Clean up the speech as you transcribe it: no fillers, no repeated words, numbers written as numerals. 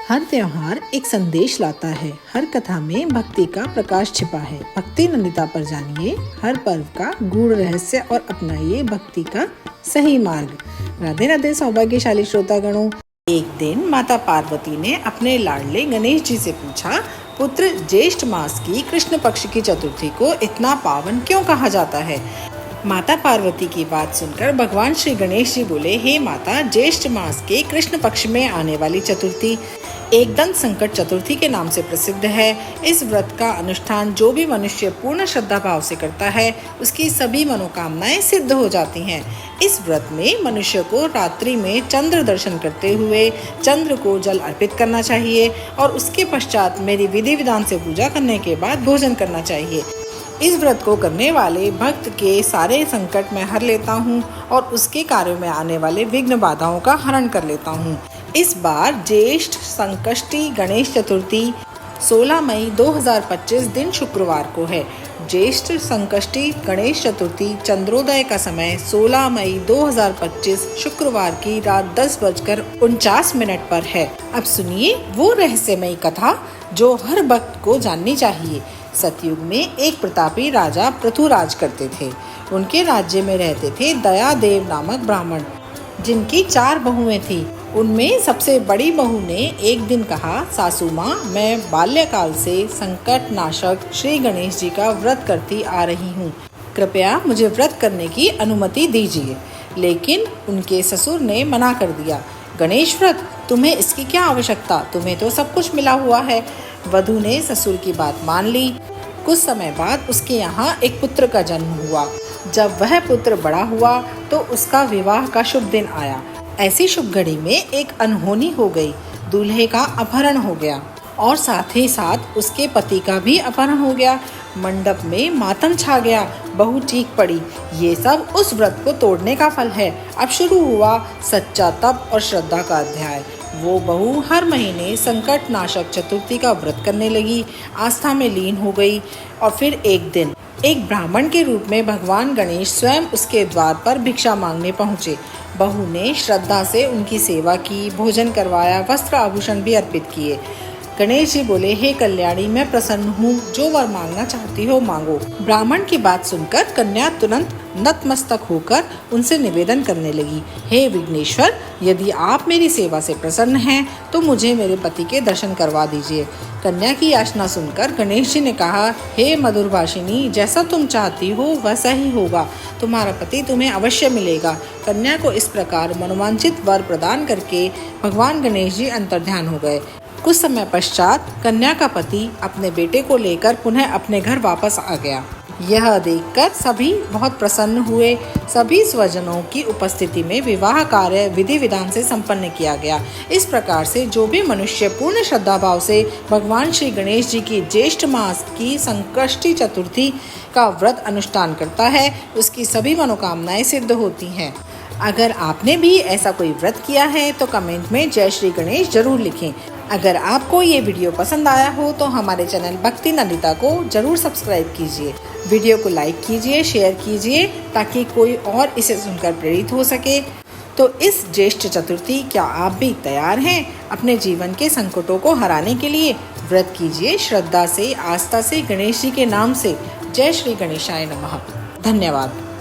हर त्योहार एक संदेश लाता है। हर कथा में भक्ति का प्रकाश छिपा है। भक्ति नंदिता पर जानिए हर पर्व का गूढ़ रहस्य और अपनाइए भक्ति का सही मार्ग। राधे राधे सौभाग्यशाली श्रोतागणों। एक दिन माता पार्वती ने अपने लाडले गणेश जी से पूछा, पुत्र, ज्येष्ठ मास की कृष्ण पक्ष की चतुर्थी को इतना पावन क्यों कहा जाता है? माता पार्वती की बात सुनकर भगवान श्री गणेश जी बोले, हे माता, ज्येष्ठ मास के कृष्ण पक्ष में आने वाली चतुर्थी एकदंत संकट चतुर्थी के नाम से प्रसिद्ध है। इस व्रत का अनुष्ठान जो भी मनुष्य पूर्ण श्रद्धा भाव से करता है, उसकी सभी मनोकामनाएं सिद्ध हो जाती हैं। इस व्रत में मनुष्य को रात्रि में चंद्र दर्शन करते हुए चंद्र को जल अर्पित करना चाहिए और उसके पश्चात मेरी विधि विधान से पूजा करने के बाद भोजन करना चाहिए। इस व्रत को करने वाले भक्त के सारे संकट मैं हर लेता हूँ और उसके कार्यों में आने वाले विघ्न बाधाओं का हरण कर लेता हूँ। इस बार ज्येष्ठ संकष्टी गणेश चतुर्थी 16 मई 2025 दिन शुक्रवार को है। ज्येष्ठ संकष्टी गणेश चतुर्थी चंद्रोदय का समय 16 मई 2025 शुक्रवार की रात 10:49 पर है। अब सुनिए वो रहस्यमयी कथा जो हर भक्त को जाननी चाहिए। सतयुग में एक प्रतापी राजा पृथुराज करते थे। उनके राज्य में रहते थे दयादेव नामक ब्राह्मण, जिनकी 4 बहुएं थी। उनमें सबसे बड़ी बहू ने एक दिन कहा, सासू माँ, मैं बाल्यकाल से संकट नाशक श्री गणेश जी का व्रत करती आ रही हूँ। कृपया मुझे व्रत करने की अनुमति दीजिए। लेकिन उनके ससुर ने मना कर दिया। गणेश व्रत, तुम्हें इसकी क्या आवश्यकता? तुम्हें तो सब कुछ मिला हुआ है। वधू ने ससुर की बात मान ली। कुछ समय बाद उसके यहाँ एक पुत्र का जन्म हुआ। जब वह पुत्र बड़ा हुआ तो उसका विवाह का शुभ दिन आया। ऐसी शुभ घड़ी में एक अनहोनी हो गई। दूल्हे का अपहरण हो गया और साथ ही साथ उसके पति का भी अपहरण हो गया। मंडप में मातम छा गया। बहू चीख पड़ी। ये सब उस व्रत को तोड़ने का फल है। अब शुरू हुआ सच्चा तप और श्रद्धा का अध्याय। वो बहू हर महीने संकट नाशक चतुर्थी का व्रत करने लगी, आस्था में लीन हो गई। और फिर एक दिन एक ब्राह्मण के रूप में भगवान गणेश स्वयं उसके द्वार पर भिक्षा मांगने पहुँचे। बहू ने श्रद्धा से उनकी सेवा की, भोजन करवाया, वस्त्र आभूषण भी अर्पित किए। गणेश जी बोले, हे कल्याणी, मैं प्रसन्न हूँ, जो वर मांगना चाहती हो मांगो। ब्राह्मण की बात सुनकर कन्या तुरंत नतमस्तक होकर उनसे निवेदन करने लगी, हे विघ्नेश्वर, यदि आप मेरी सेवा से प्रसन्न हैं तो मुझे मेरे पति के दर्शन करवा दीजिए। कन्या की याचना सुनकर गणेश जी ने कहा, हे मधुरभाषिनी, जैसा तुम चाहती हो वैसा ही होगा। तुम्हारा पति तुम्हें अवश्य मिलेगा। कन्या को इस प्रकार मनोवांछित वर प्रदान करके भगवान गणेश जी अंतर्ध्यान हो गए। कुछ समय पश्चात कन्या का पति अपने बेटे को लेकर पुनः अपने घर वापस आ गया। यह देखकर सभी बहुत प्रसन्न हुए। सभी स्वजनों की उपस्थिति में विवाह कार्य विधि विधान से संपन्न किया गया। इस प्रकार से जो भी मनुष्य पूर्ण श्रद्धा भाव से भगवान श्री गणेश जी की ज्येष्ठ मास की संकष्टी चतुर्थी का व्रत अनुष्ठान करता है, उसकी सभी मनोकामनाएं सिद्ध होती हैं। अगर आपने भी ऐसा कोई व्रत किया है तो कमेंट में जय श्री गणेश जरूर लिखें। अगर आपको ये वीडियो पसंद आया हो तो हमारे चैनल भक्ति नंदिता को जरूर सब्सक्राइब कीजिए। वीडियो को लाइक कीजिए, शेयर कीजिए ताकि कोई और इसे सुनकर प्रेरित हो सके। तो इस ज्येष्ठ चतुर्थी क्या आप भी तैयार हैं अपने जीवन के संकटों को हराने के लिए? व्रत कीजिए श्रद्धा से, आस्था से, गणेश जी के नाम से। जय श्री गणेशाय नमः। धन्यवाद।